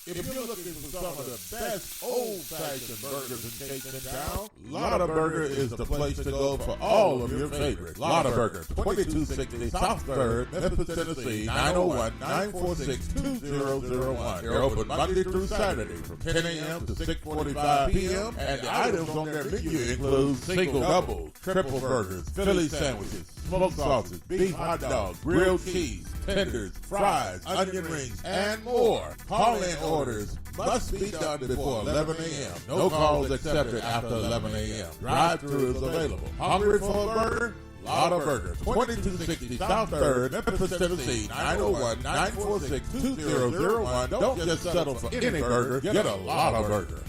If you're looking for some of the best old-fashioned burgers and cakes in town, Lotta Burger is the place to go for all of your favorites. Lotta Burger, 2260 South 3rd, Memphis, Tennessee, 901-946-2001. They're open Monday through Saturday from 10 a.m. to 6:45 p.m. And the items on their menu include single, double, triple burgers, Philly sandwiches, smoked sausage, beef hot dogs, grilled cheese, tenders, fries, onion rings, and more. Call-in orders must be done before 11 a.m. No calls accepted after 11 a.m. Drive-thru is available. Hungry for a burger? Lotta Burger, 2260 South 3rd, Memphis, Tennessee, 901-946-2001. Don't just settle for any burger. Get a Lotta Burger.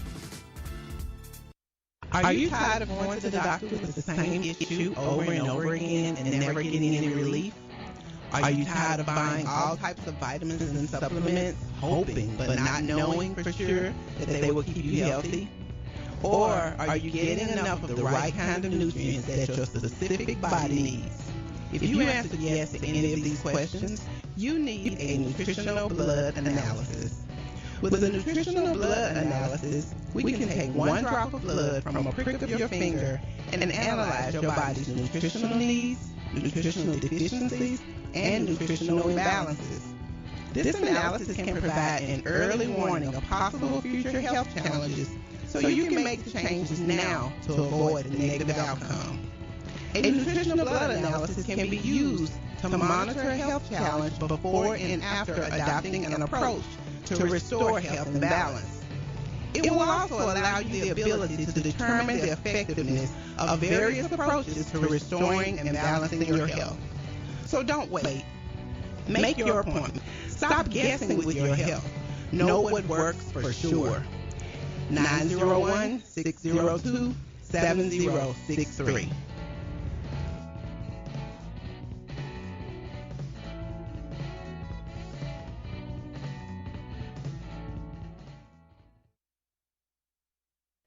Are you tired of going to the doctor with the same issue over and over again and never getting any relief? Are you tired of buying all types of vitamins and supplements, hoping but not knowing for sure that they will keep you healthy? Or are you getting enough of the right kind of nutrients that your specific body needs? If you answer yes to any of these questions, you need a nutritional blood analysis. With a nutritional blood analysis, we can take one drop of blood from a prick of your finger and analyze your body's nutritional needs, nutritional deficiencies, and nutritional imbalances. This analysis can provide an early warning of possible future health challenges so you can make the changes now to avoid a negative outcome. A nutritional blood analysis can be used to monitor a health challenge before and after adopting an approach to restore health and balance. It will also allow you the ability to determine the effectiveness of various approaches to restoring and balancing your health. So don't wait. Make your appointment. Stop guessing with your health. Know what works for sure. 901-602-7063.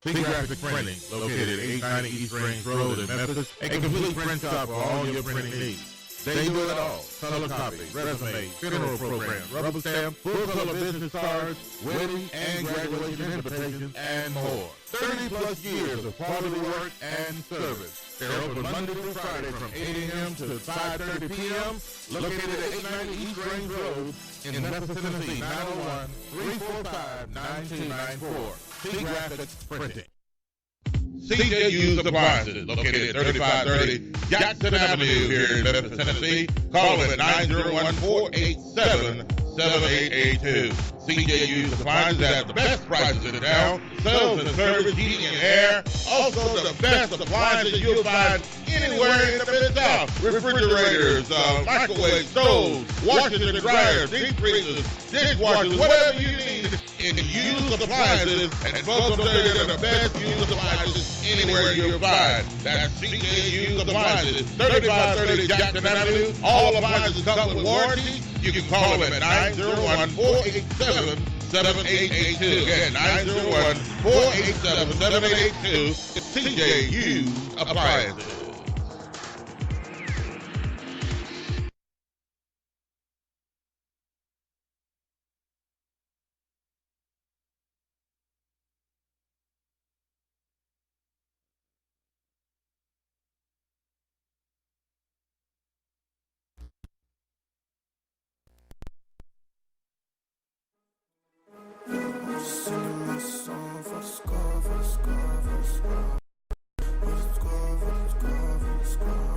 Graphic Printing, located at 890 East Range Road in Memphis, a complete print shop for all your printing needs. They do it all: color copy, resume, funeral program, rubber stamp, full color business cards, wedding and graduation invitations, and more. 30 plus years of quality work and service. They're open Monday through Friday from 8 a.m. to 5:30 p.m. Located at 890 East Range Road in Memphis, Tennessee, 901-345-9294. Graphic Printing. CJU's Appliances, located at 3530 Jackson Avenue here in Memphis, Tennessee. Call them at 901-487-7882. CJU's Appliances has the best prices in town. Sales and service, heating and air. Also the best appliances you'll find anywhere in the Mid-South. Refrigerators, microwave stoves, washers and dryers, deep freezers, dishwashers, whatever you need in used appliances. And folks will tell you they're the best used appliances anywhere you'll find. That's CJU's Appliances, 3530 Jackson Avenue. All appliances come with warranty. You can call them at 901-487-7882. Again, 901-487-7882. It's CJU's Appliances.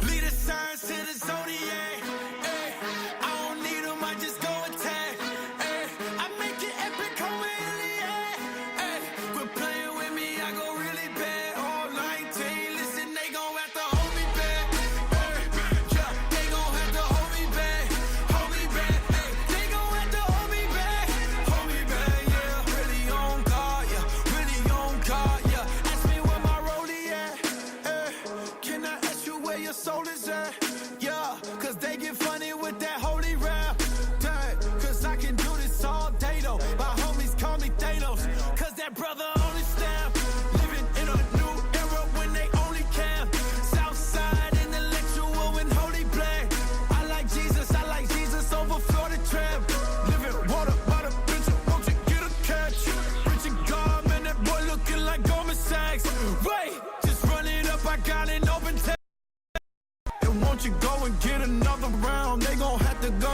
Lead a sign to the zodiac. I don't need them, I just go attack. I make it epic, come in the air. Quit playing with me, I go really bad. All 19, listen, they gon' have to hold me back. Yeah, they gon' have to hold me back. Hold me back. They gon' have to hold me back. Hold me back, yeah. Really on guard, yeah. Really on guard, yeah. Ask me where my rollie at. Can I ask you where your soul is at? Yeah, cause they get funny with that holy rap. Dang, cause I can do this all day though. My homies call me Thanos, cause that brother only stamp. Living in a new era when they only camp. Southside intellectual and holy black. I like Jesus over Florida tramp. Living water by the bitch, won't you get a cat?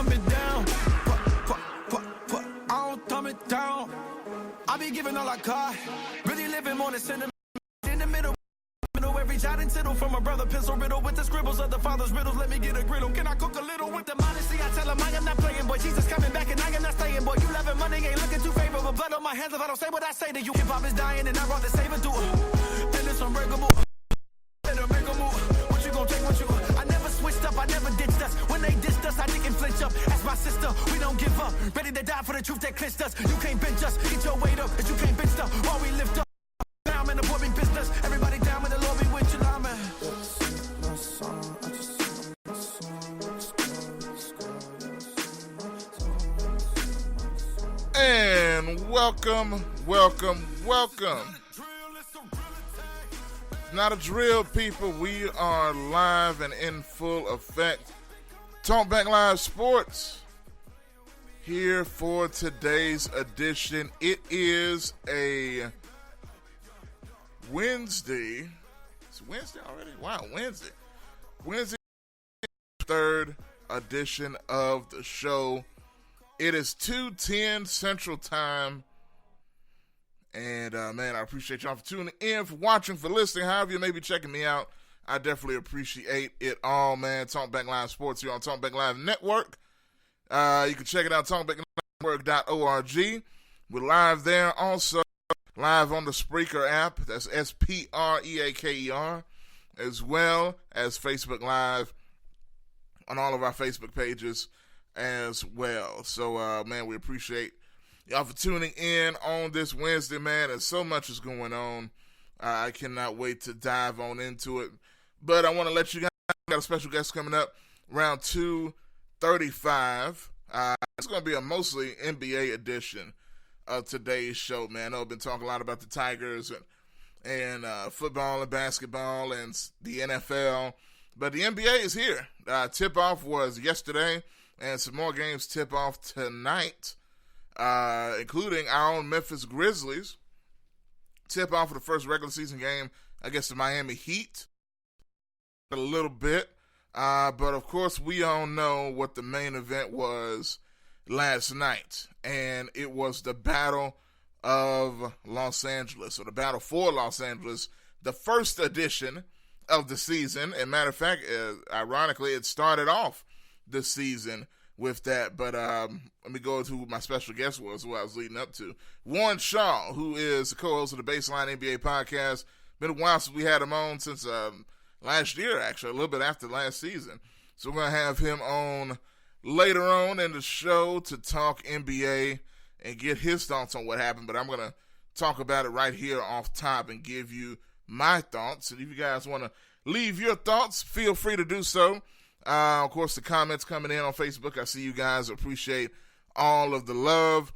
dumb it down. I don't dumb it down. I be giving all I got. Really living on the sentiment in the middle. Every jot and tittle from a brother pencil riddle with the scribbles of the father's riddles. Let me get a griddle. Can I cook a little with the modesty? I tell him I am not playing, boy. Jesus coming back and I am not staying, boy. You loving money ain't looking too favorable. Blood on my hands if I don't say what I say to you. Hip hop is dying and I brought the saber to it. And it's unbreakable. Better make a move. What you gonna take? What you? I never switched up. I never ditched us. When they dissed us, I didn't flinch up. Ask my sister. We don't give up. Ready to die for the truth that clinched us. You can't bench us. Get your weight up, but you can't bench up. While we lift up. Down in the boy be business. Everybody down with the Lord be with you, man. And welcome. Not a drill, people. We are live and in full effect. Talk Back Live Sports here for today's edition. It is a Wednesday. It's Wednesday already? Wow, Wednesday. Wednesday, third edition of the show. It is 2:10 Central Time. And, man, I appreciate y'all for tuning in, for watching, for listening, however you may be checking me out. I definitely appreciate it all, man. Talk Back Live Sports here on Talk Back Live Network. You can check it out, talkbacklivenetwork.org. We're live there. Also, live on the Spreaker app. That's Spreaker, as well as Facebook Live on all of our Facebook pages as well. So, man, we appreciate y'all for tuning in on this Wednesday, man. And so much is going on. I cannot wait to dive on into it. But I want to let you guys know, got a special guest coming up around 2:35. It's going to be a mostly NBA edition of today's show, man. I know I've been talking a lot about the Tigers and football and basketball and the NFL. But the NBA is here. Tip-off was yesterday, and some more games tip off tonight, including our own Memphis Grizzlies. Tip off for the first regular season game against the Miami Heat. A little bit. But, of course, we all know what the main event was last night. And it was the Battle of Los Angeles, or the Battle for Los Angeles, the first edition of the season. And matter of fact, ironically, it started off the season with that. But let me go to who my special guest was, who I was leading up to. Warren Shaw, who is the co-host of the Baseline NBA podcast. Been a while since we had him on, since last year, actually, a little bit after last season. So we're going to have him on later on in the show to talk NBA and get his thoughts on what happened. But I'm going to talk about it right here off top and give you my thoughts. And if you guys want to leave your thoughts, feel free to do so. Of course, the comments coming in on Facebook, I see you guys. Appreciate all of the love.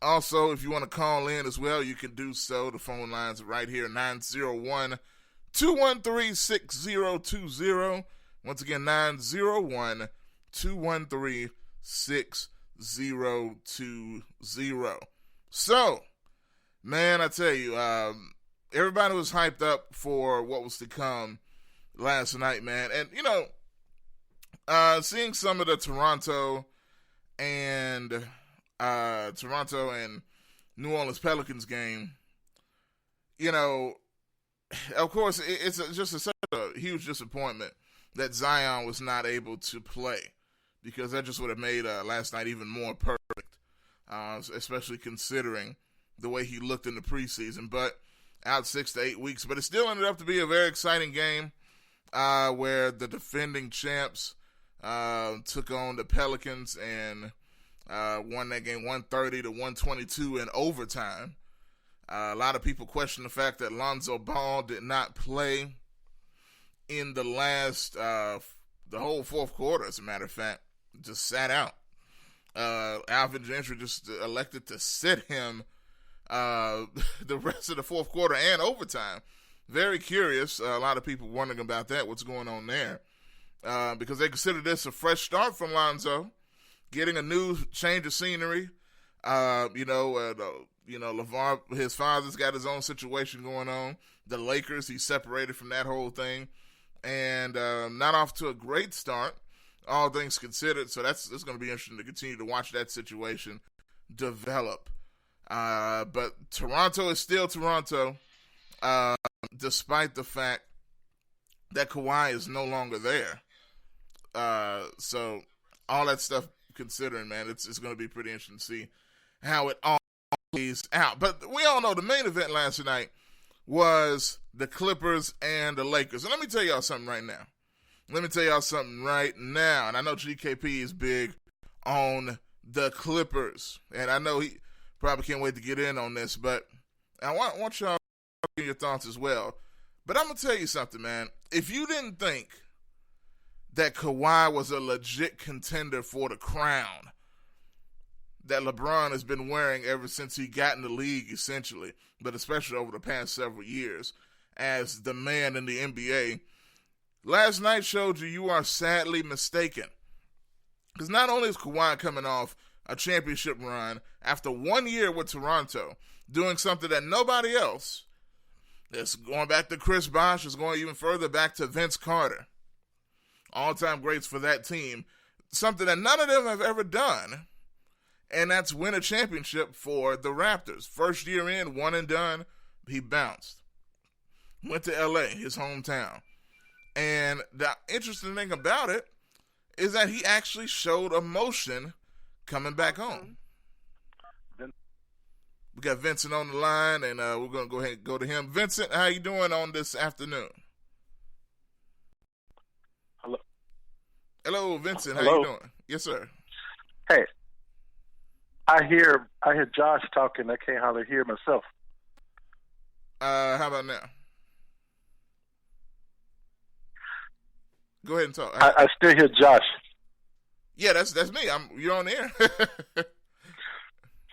Also, if you want to call in as well, you can do so. The phone lines are right here, 901-213-6020. Once again, 901-213-6020. So, man, I tell you, everybody was hyped up for what was to come last night, man. And, you know, seeing some of the Toronto and New Orleans Pelicans game, you know, of course, it's such a huge disappointment that Zion was not able to play, because that just would have made last night even more perfect, especially considering the way he looked in the preseason. But out 6 to 8 weeks. But it still ended up to be a very exciting game where the defending champs took on the Pelicans and won that game 130-122 in overtime. A lot of people question the fact that Lonzo Ball did not play in the the whole fourth quarter, as a matter of fact. Just sat out. Alvin Gentry just elected to sit him the rest of the fourth quarter and overtime. Very curious. A lot of people wondering about that, what's going on there. Because they consider this a fresh start from Lonzo, getting a new change of scenery. LeVar, his father's got his own situation going on. The Lakers, he's separated from that whole thing. And not off to a great start. all things considered. So it's going to be interesting to continue to watch that situation develop. But Toronto is still Toronto, despite the fact that Kawhi is no longer there. So all that stuff considering, man, it's going to be pretty interesting to see how it all plays out. But we all know the main event last night was the Clippers and the Lakers. And let me tell y'all something right now. And I know GKP is big on the Clippers. And I know he probably can't wait to get in on this. But I want y'all to get your thoughts as well. But I'm going to tell you something, man. If you didn't think that Kawhi was a legit contender for the crown that LeBron has been wearing ever since he got in the league, essentially, but especially over the past several years as the man in the NBA, last night showed you are sadly mistaken. Because not only is Kawhi coming off a championship run after 1 year with Toronto, doing something that nobody else, that's going back to Chris Bosh, is going even further back to Vince Carter, all-time greats for that team, something that none of them have ever done, and that's win a championship for the Raptors. First year in, one and done, he bounced. Went to L.A., his hometown. And the interesting thing about it is that he actually showed emotion coming back home. We got Vincent on the line, and we're going to go ahead and go to him. Vincent, how you doing on this afternoon? Hello, Vincent. How you doing? Yes, sir. Hey, I hear Josh talking. I can't hardly hear myself. How about now? Go ahead and talk. I still hear Josh. Yeah, that's me. You're on the air.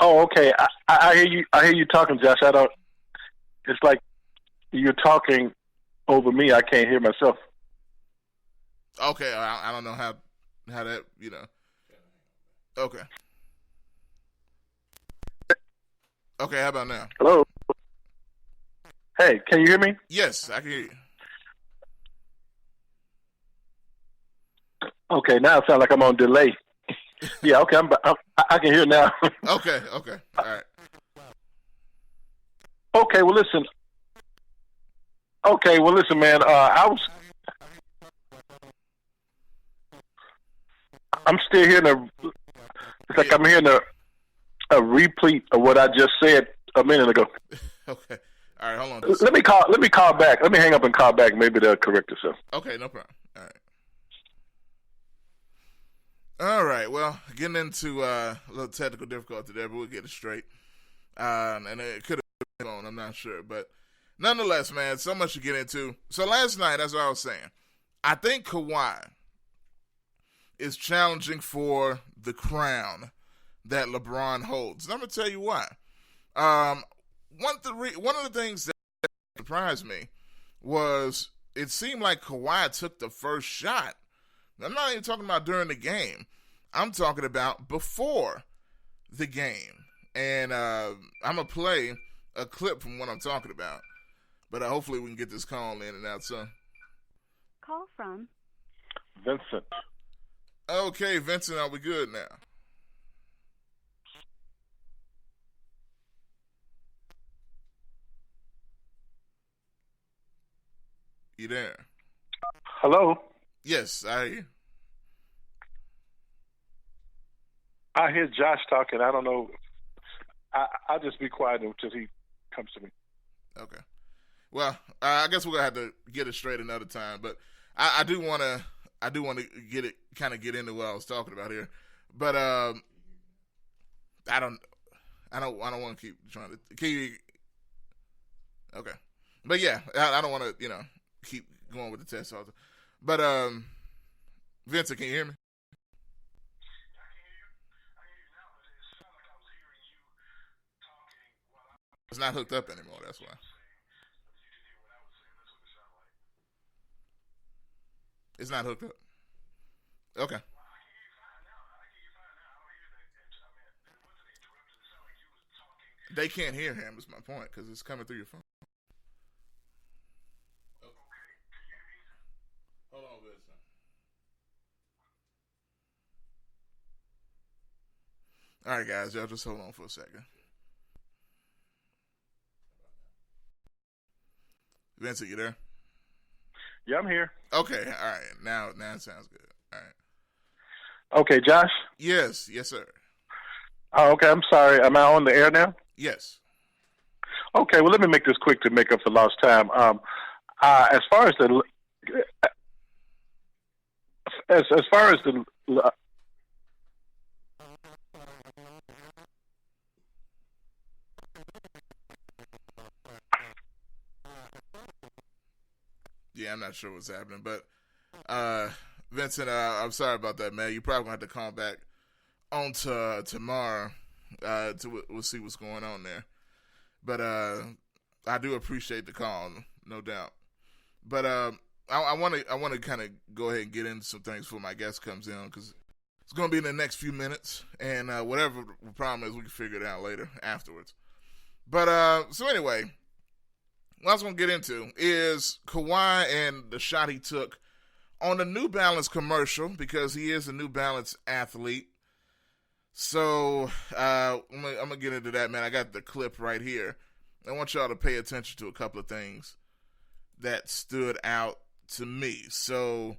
Oh, okay. I hear you. I hear you talking, Josh. I don't. It's like you're talking over me. I can't hear myself. Okay, I don't know how that, Okay. Okay, how about now? Hello? Hey, can you hear me? Yes, I can hear you. Okay, now it sounds like I'm on delay. Yeah, okay, I can hear now. Okay, all right. Okay, well, listen, man. I'm still hearing it's like I'm hearing a repeat of what I just said a minute ago. Okay. All right, hold on. Let me call back. Let me hang up and call back. Maybe they'll correct themselves. Okay, no problem. All right, well, getting into a little technical difficulty there, but we'll get it straight. And it could have been on, I'm not sure. But nonetheless, man, so much to get into. So last night, as I was saying, I think Kawhi is challenging for the crown that LeBron holds. And I'm going to tell you why. One of the things that surprised me was it seemed like Kawhi took the first shot. I'm not even talking about during the game. I'm talking about before the game. And I'm going to play a clip from what I'm talking about. But hopefully we can get this call in and out soon. Call from Vincent. Okay, Vincent, are we good now? You there? Hello? Yes, I hear you. I hear Josh talking. I don't know. I'll just be quiet until he comes to me. Okay. Well, I guess we're gonna have to get it straight another time. But I do want to get into what I was talking about here. But I don't want to keep trying to keep. Okay. But yeah, I don't want to keep going with the test also. But Vincent, can you hear me? It's not hooked up anymore, that's why. It's not hooked up. Okay. They can't hear him, is my point, because it's coming through your phone. Hold on, Vincent. All right, guys, y'all just hold on for a second. Vincent, you there? Yeah, I'm here. Okay, all right. Now it sounds good. All right. Okay, Josh? Yes, sir. Oh, okay, I'm sorry. Am I on the air now? Yes. Okay, well, let me make this quick to make up for lost time. As far as the Yeah, I'm not sure what's happening, but Vincent, I'm sorry about that, man. You probably gonna have to call back on to tomorrow. We'll see what's going on there. But I do appreciate the call, no doubt. But I want to kind of go ahead and get into some things before my guest comes in, because it's going to be in the next few minutes, and whatever the problem is, we can figure it out later afterwards. But so anyway, what I was going to get into is Kawhi and the shot he took on the New Balance commercial, because he is a New Balance athlete. So I'm going to get into that, man. I got the clip right here. I want y'all to pay attention to a couple of things that stood out to me. So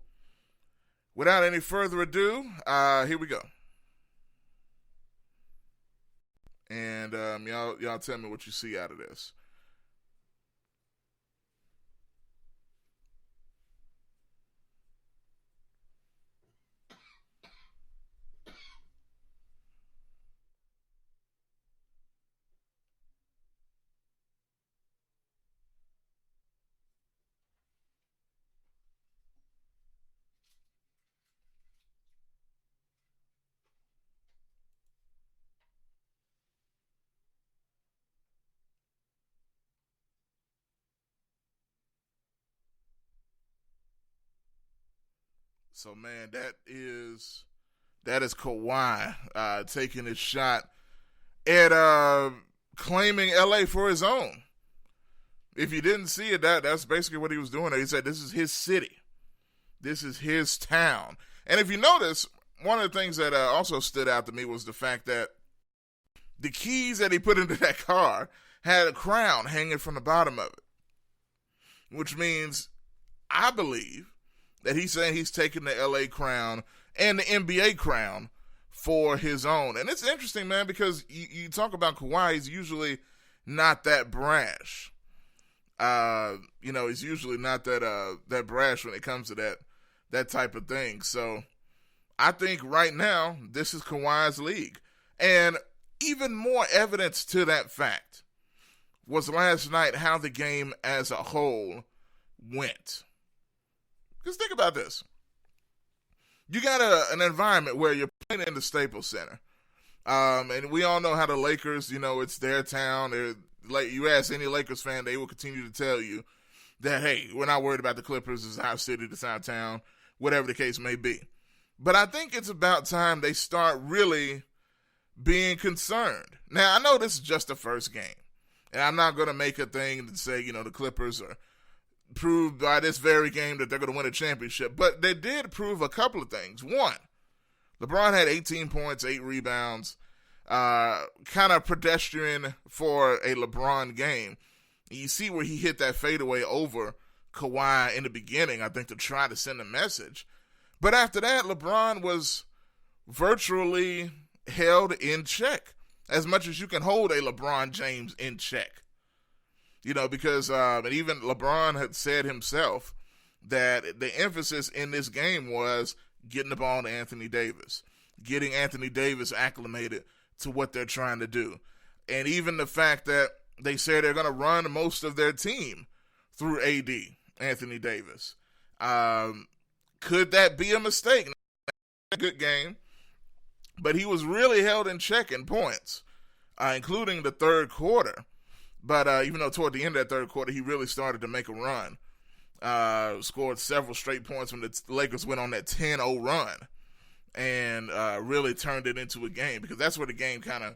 without any further ado, here we go. And y'all tell me what you see out of this. So, man, that is Kawhi taking his shot at claiming LA for his own. If you didn't see it, that's basically what he was doing. He said this is his city. This is his town. And if you notice, one of the things that also stood out to me was the fact that the keys that he put into that car had a crown hanging from the bottom of it, which means, I believe, that he's saying he's taking the LA crown and the NBA crown for his own. And it's interesting, man, because you talk about Kawhi, he's usually not that brash. He's usually not that brash when it comes to that type of thing. So I think right now, this is Kawhi's league. And even more evidence to that fact was last night how the game as a whole went. Because think about this. You got an environment where you're playing in the Staples Center. And we all know how the Lakers, it's their town. You ask any Lakers fan, they will continue to tell you that, hey, we're not worried about the Clippers. It's our city, it's our town, whatever the case may be. But I think it's about time they start really being concerned. Now, I know this is just the first game. And I'm not going to make a thing to say, the Clippers are proved by this very game that they're going to win a championship. But they did prove a couple of things. One, LeBron had 18 points, 8 rebounds, kind of pedestrian for a LeBron game. You see where he hit that fadeaway over Kawhi in the beginning, I think, to try to send a message. But after that, LeBron was virtually held in check, as much as you can hold a LeBron James in check. Because and even LeBron had said himself that the emphasis in this game was getting the ball to Anthony Davis, getting Anthony Davis acclimated to what they're trying to do. And even the fact that they say they're going to run most of their team through AD, Anthony Davis. Could that be a mistake? A good game, but he was really held in check in points, including the third quarter. But even though toward the end of that third quarter, he really started to make a run. Scored several straight points when the Lakers went on that 10-0 run and really turned it into a game, because that's where the game kind of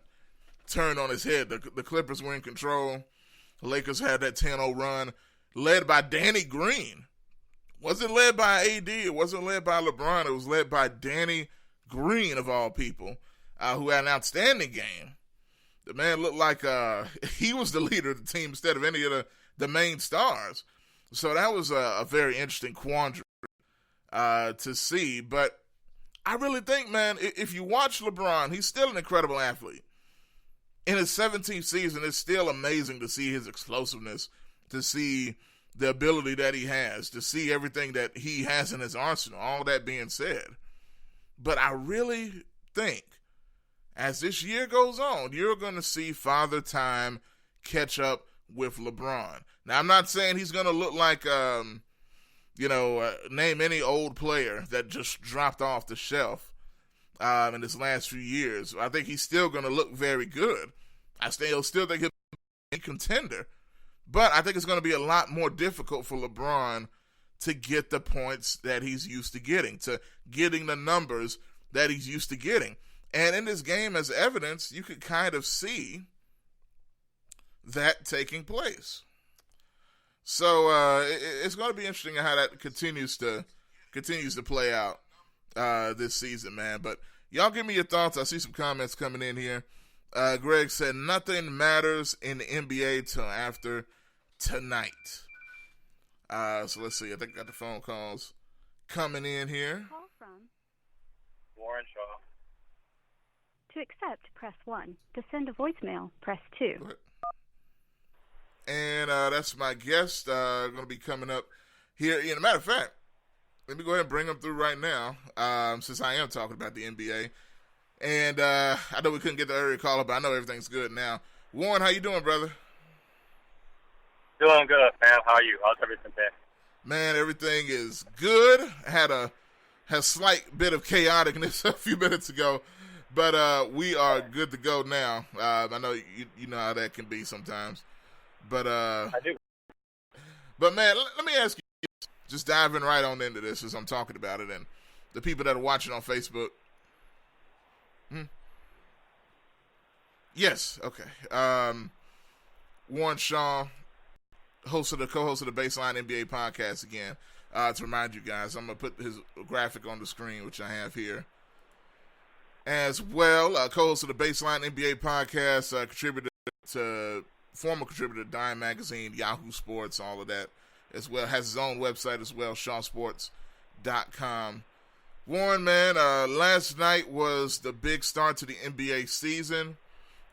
turned on its head. The Clippers were in control. The Lakers had that 10-0 run led by Danny Green. Wasn't led by AD. It wasn't led by LeBron. It was led by Danny Green, of all people. who had an outstanding game. The man looked like he was the leader of the team instead of any of the main stars. So that was a very interesting quandary to see. But I really think, man, if you watch LeBron, he's still an incredible athlete. In his 17th season, it's still amazing to see his explosiveness, to see the ability that he has, to see everything that he has in his arsenal, all that being said. But I really think as this year goes on, you're going to see Father Time catch up with LeBron. Now, I'm not saying he's going to look like, name any old player that just dropped off the shelf in his last few years. I think he's still going to look very good. I still think he'll be a contender. But I think it's going to be a lot more difficult for LeBron to get the points that he's used to getting the numbers that he's used to getting. And in this game, as evidence, you could kind of see that taking place. So it's going to be interesting how that continues to play out this season, man. But y'all give me your thoughts. I see some comments coming in here. Greg said, nothing matters in the NBA till after tonight. So let's see. I think I got the phone calls coming in here. Call from Warren Shaw. To accept, press 1. To send a voicemail, press 2. And that's my guest going to be coming up here. As a matter of fact, let me go ahead and bring him through right now since I am talking about the NBA. And I know we couldn't get the earlier caller, but I know everything's good now. Warren, how you doing, brother? Doing good, fam. How are you? How's everything been? Man, everything is good. Had a slight bit of chaoticness a few minutes ago, but we are good to go now. I know you know how that can be sometimes. But I do. But man, let me ask you, just diving right on into this as I'm talking about it, and the people that are watching on Facebook. Yes, okay. Warren Shaw, co-host of the Baseline NBA podcast again. To remind you guys, I'm gonna put his graphic on the screen, which I have here as well. Co-host of the Baseline NBA podcast, former contributor to Dime Magazine, Yahoo Sports, all of that as well. Has his own website as well, shawsports.com. Warren, man, last night was the big start to the NBA season.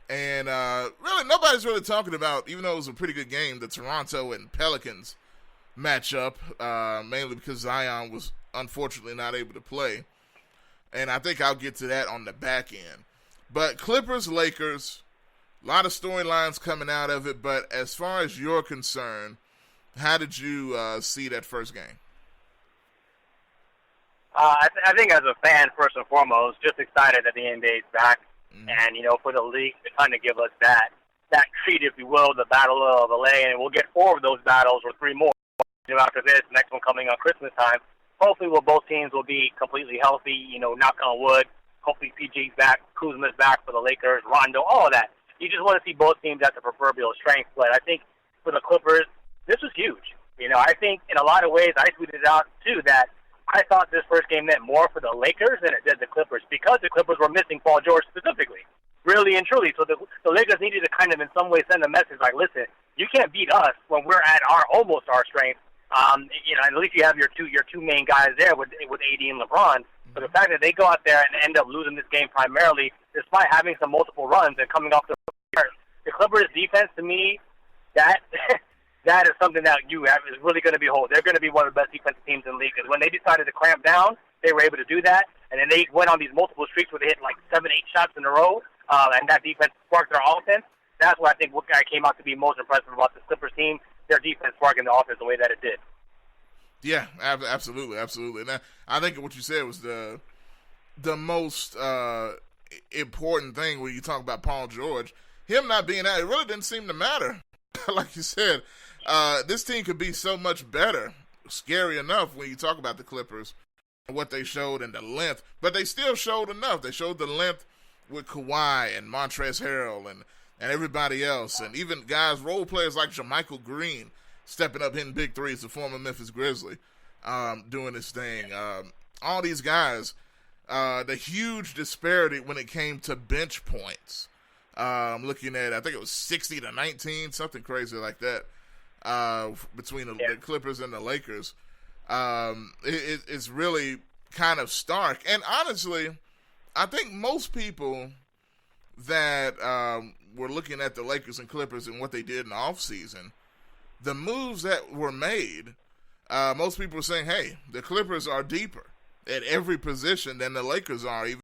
And really, nobody's really talking about, even though it was a pretty good game, the Toronto and Pelicans matchup, mainly because Zion was unfortunately not able to play. And I think I'll get to that on the back end. But Clippers-Lakers, a lot of storylines coming out of it, but as far as you're concerned, how did you see that first game? I think as a fan, first and foremost, just excited that the NBA is back. Mm-hmm. And, for the league to kind of give us that treat, if you will, the Battle of LA. And we'll get 4 of those battles or 3 more after this, next one coming on Christmas time. Hopefully both teams will be completely healthy, knock on wood. Hopefully PG's back, Kuzma's back for the Lakers, Rondo, all of that. You just want to see both teams at the proverbial strength. But I think for the Clippers, this was huge. I think in a lot of ways, I tweeted out, too, that I thought this first game meant more for the Lakers than it did the Clippers because the Clippers were missing Paul George specifically, really and truly. So the Lakers needed to kind of in some way send a message like, listen, you can't beat us when we're at almost our strength. At least you have your two main guys there with AD and LeBron. But the fact that they go out there and end up losing this game primarily, despite having some multiple runs and coming off the Clippers defense, to me, that is something that is really going to be They're going to be one of the best defensive teams in the league. Because when they decided to clamp down, they were able to do that. And then they went on these multiple streaks where they hit like 7-8 shots in a row. And that defense sparked their offense. That's what I think came out to be most impressive about the Clippers team. Their defense sparking the offense the way that it did. Yeah, absolutely. And I think what you said was the most important thing when you talk about Paul George. Him not being out, it really didn't seem to matter. Like you said, this team could be so much better. Scary enough when you talk about the Clippers and what they showed and the length. But they still showed enough. They showed the length with Kawhi and Montrezl Harrell and everybody else. And even guys, role players like JaMychal Green stepping up, hitting big threes, the former Memphis Grizzly, doing his thing. All these guys the huge disparity when it came to bench points. Looking at, I think it was 60-19, something crazy like that, between the Clippers and the Lakers. It's really kind of stark. And honestly, I think most people that were looking at the Lakers and Clippers and what they did in the offseason, the moves that were made, most people were saying, hey, the Clippers are deeper at every position than the Lakers are. Even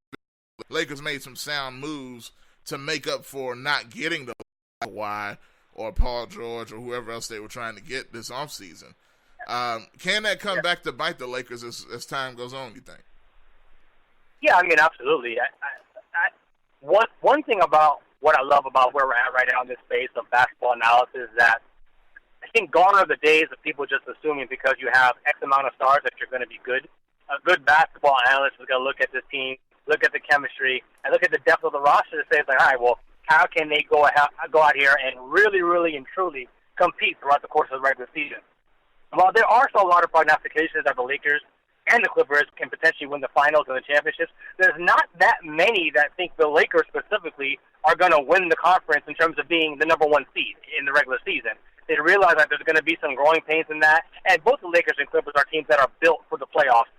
the Lakers made some sound moves to make up for not getting the Kawhi or Paul George or whoever else they were trying to get this offseason. Can that come back to bite the Lakers as time goes on, you think? Yeah, I mean, absolutely. One thing about what I love about where we're at right now in this space of basketball analysis is that I think gone are the days of people just assuming because you have X amount of stars that you're going to be good. A good basketball analyst is going to look at this team, look at the chemistry, and look at the depth of the roster and say, it's like, all right, well, how can they go out here and really, really and truly compete throughout the course of the regular season? While there are still a lot of prognostications that the Lakers and the Clippers can potentially win the finals and the championships, there's not that many that think the Lakers specifically are going to win the conference in terms of being the number one seed in the regular season. They realize that there's going to be some growing pains in that, and both the Lakers and Clippers are teams that are built for the playoffs.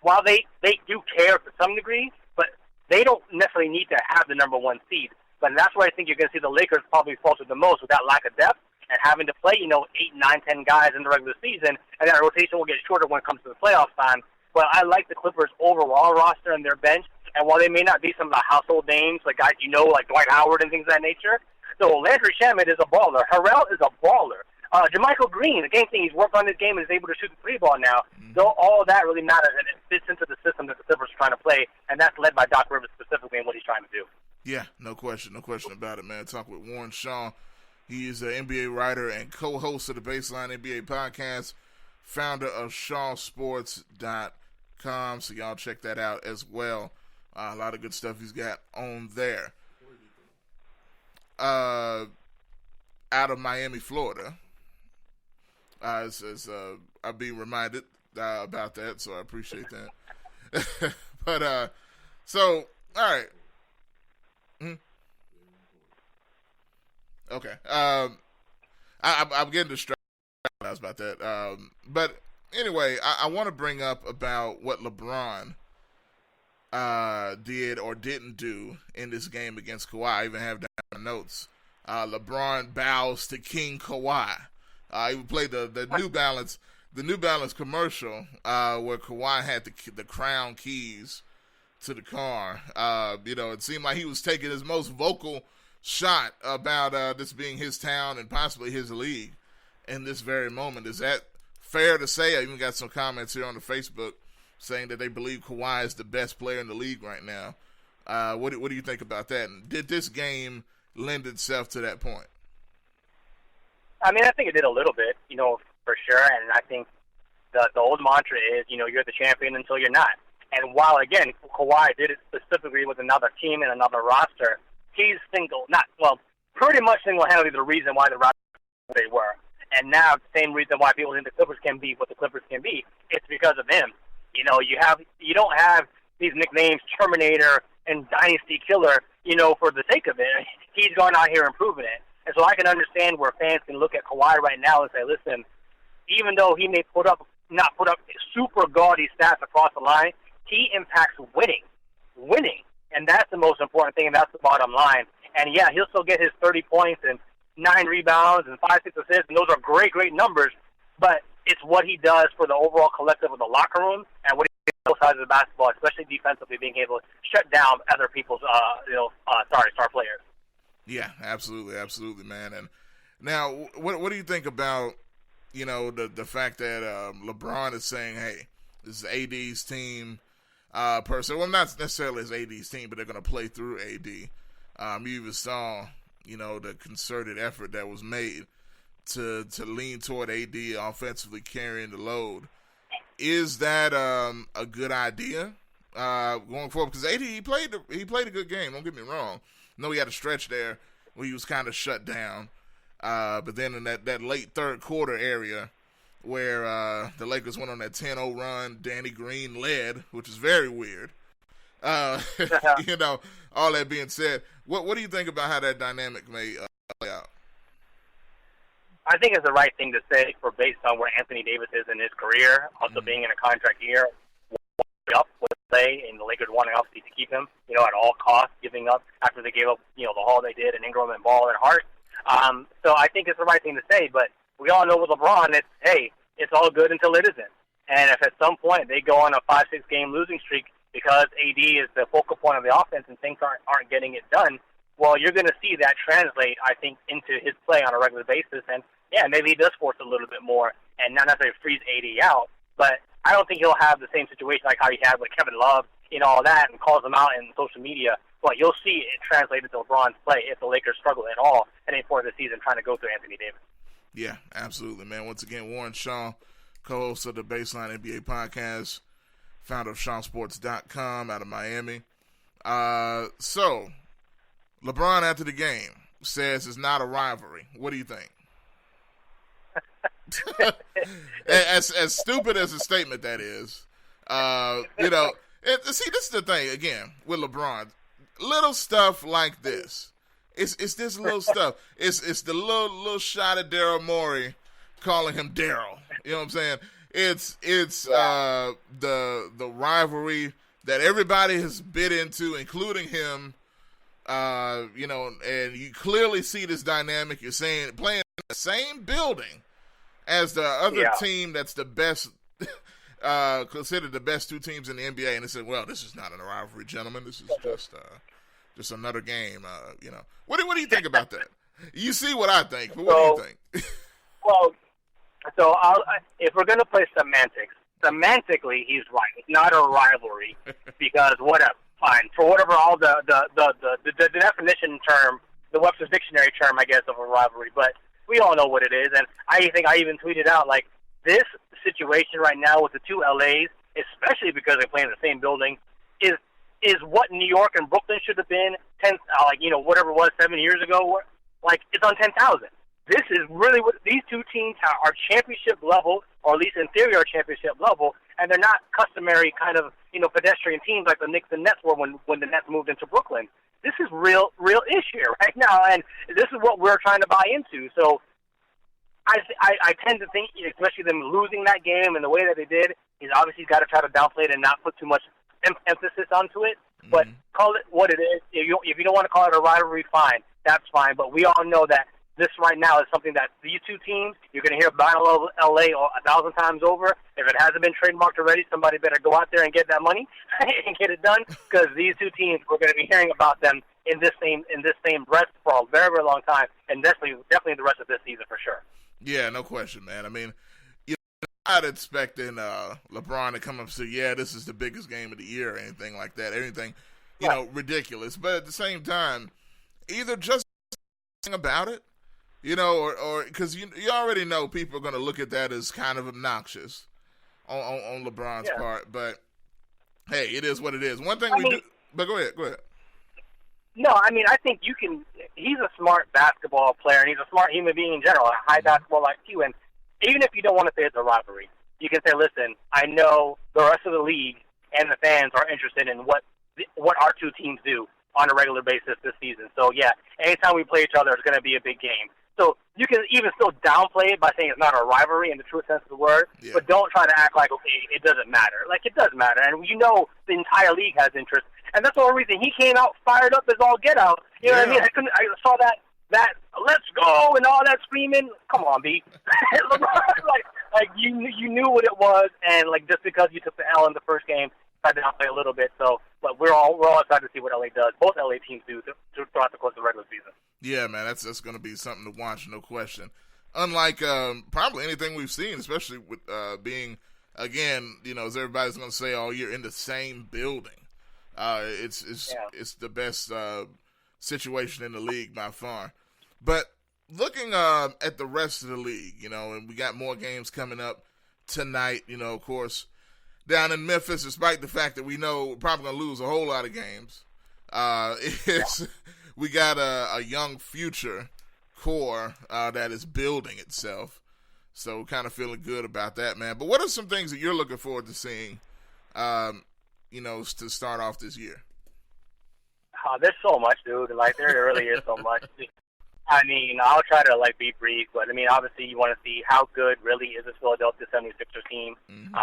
While they do care to some degree, but they don't necessarily need to have the number one seed. But that's where I think you're going to see the Lakers probably falter the most with that lack of depth and having to play, 8, 9, 10 guys in the regular season, and that rotation will get shorter when it comes to the playoff time. But I like the Clippers' overall roster and their bench, and while they may not be some of the household names, like guys like Dwight Howard and things of that nature, so Landry Shamet is a baller. Harrell is a baller. JaMychal Green, the game thing, he's worked on his game and is able to shoot the three ball now. So all of that really matters, and it fits into the system that the Clippers are trying to play, and that's led by Doc Rivers specifically and what he's trying to do. Yeah, no question about it, man. Talk with Warren Shaw. He is an NBA writer and co-host of the Baseline NBA podcast, founder of ShawSports.com, so y'all check that out as well. A lot of good stuff he's got on there. Out of Miami, Florida. I'm being reminded about that, so I appreciate that. But, so, all right. Okay. I'm getting distracted about that. But anyway, I want to bring up about what LeBron did or didn't do in this game against Kawhi. I even have down my notes. LeBron bows to King Kawhi. He played the New Balance commercial where Kawhi had the crown keys to the car. It seemed like he was taking his most vocal shot about this being his town and possibly his league in this very moment. Is that fair to say? I even got some comments here on the Facebook saying that they believe Kawhi is the best player in the league right now. What do you think about that? And did this game lend itself to that point? I mean, I think it did a little bit, for sure. And I think the old mantra is, you're the champion until you're not. And while, again, Kawhi did it specifically with another team and another roster, he's pretty much single-handedly the reason why the roster they were. And now the same reason why people think the Clippers can be what the Clippers can be, it's because of him. You don't have these nicknames Terminator and Dynasty Killer, for the sake of it. He's gone out here and proven it. And so I can understand where fans can look at Kawhi right now and say, listen, even though he may not put up super gaudy stats across the line, he impacts winning. And that's the most important thing, and that's the bottom line. And, yeah, he'll still get his 30 points and 9 rebounds and 5, 6 assists, and those are great, great numbers. But it's what he does for the overall collective of the locker room and what he does on both sides of the basketball, especially defensively, being able to shut down other people's, star players. Yeah, absolutely, man. And now, what do you think about, the fact that LeBron is saying, hey, this is AD's team, per se. Well, not necessarily as AD's team, but they're going to play through AD. You even saw, the concerted effort that was made to lean toward AD offensively carrying the load. Is that a good idea going forward? Because AD he played a good game. Don't get me wrong. I know he had a stretch there where he was kind of shut down, but then in that late third quarter area where the Lakers went on that 10-0 run, Danny Green led, which is very weird. You know, all that being said, what do you think about how that dynamic may play out? I think it's the right thing to say for based on where Anthony Davis is in his career, also being in a contract year, up with play, and the Lakers wanting obviously to keep him, you know, at all costs, giving up after they gave up, you know, the haul they did and Ingram and Ball and Hart. So I think it's the right thing to say, but we all know with LeBron, it's all good until it isn't. And if at some point they go on a 5-6 game losing streak because AD is the focal point of the offense and things aren't getting it done, well, you're going to see that translate, I think, into his play on a regular basis. And, yeah, maybe he does force a little bit more and not necessarily freeze AD out. But I don't think he'll have the same situation like how he had with Kevin Love and all that and calls him out in social media. But you'll see it translated to LeBron's play if the Lakers struggle at all at any point of the season trying to go through Anthony Davis. Yeah, absolutely, man. Once again, Warren Shaw, co-host of the Baseline NBA podcast, founder of ShawSports.com out of Miami. So, LeBron after the game says it's not a rivalry. What do you think? as stupid as a statement that is, you know, see, this is the thing, again, with LeBron. Little stuff like this. It's this little stuff. It's the little shot at Daryl Morey calling him Daryl. You know what I'm saying? It's the rivalry that everybody has bit into, including him. You know, and you clearly see this dynamic. You're saying playing in the same building as the other team that's the best, considered the best two teams in the NBA, and they said, "Well, this is not a rivalry, gentlemen. This is just another game." You know, what do you think about that? You see what I think, but what do you think? Well, if we're going to play semantically, he's right. It's not a rivalry because whatever. Fine, for whatever all the definition term, the Webster's Dictionary term, I guess, of a rivalry, but we all know what it is, and I think I even tweeted out, like, this situation right now with the two LAs, especially because they play in the same building, is what New York and Brooklyn should have been, whatever it was 7 years ago, like, it's on 10,000. This is really what these two teams are championship level, or at least in theory are championship level, and they're not customary kind of, pedestrian teams like the Knicks and Nets were when the Nets moved into Brooklyn. This is real issue right now, and this is what we're trying to buy into. So I tend to think, especially them losing that game and the way that they did, is obviously got to try to downplay it and not put too much emphasis onto it. Mm-hmm. But call it what it is. If you don't want to call it a rivalry, fine. That's fine. But we all know that this right now is something that these two teams, you're going to hear Battle of L.A. 1,000 times over. If it hasn't been trademarked already, somebody better go out there and get that money and get it done, because these two teams, we're going to be hearing about them in this same breath for a very, very long time, and definitely the rest of this season for sure. Yeah, no question, man. I mean, I'm not expecting LeBron to come up and say, yeah, this is the biggest game of the year or anything like that, anything, ridiculous. But at the same time, either just about it, or because you already know people are going to look at that as kind of obnoxious on LeBron's part. But hey, it is what it is. One thing do. But go ahead. No, I mean, I think he's a smart basketball player, and he's a smart human being in general, a high basketball IQ. And even if you don't want to say it's a rivalry, you can say, listen, I know the rest of the league and the fans are interested in what our two teams do on a regular basis this season. So, yeah, anytime we play each other, it's going to be a big game. So you can even still downplay it by saying it's not a rivalry in the true sense of the word, but don't try to act like, okay, it doesn't matter. Like, it does matter. And the entire league has interest. And that's the only reason he came out fired up as all get out. You know what I mean? I saw that let's go and all that screaming. Come on, B. like you knew what it was, and like just because you took the L in the first game, tried to downplay a little bit. So, but we're all excited to see what LA does. Both LA teams do throughout the course of the regular season. Yeah, man, that's going to be something to watch, no question. Unlike probably anything we've seen, especially with being, again, as everybody's going to say all year, in the same building. It's the best situation in the league by far. But looking at the rest of the league, and we got more games coming up tonight, of course, down in Memphis, despite the fact that we know we're probably going to lose a whole lot of games, we got a young future core that is building itself. So kind of feeling good about that, man. But what are some things that you're looking forward to seeing to start off this year? There's so much, dude. Like, there really is so much. I mean, I'll try to, be brief, but, I mean, obviously you want to see how good really is this Philadelphia 76ers team. Mm-hmm.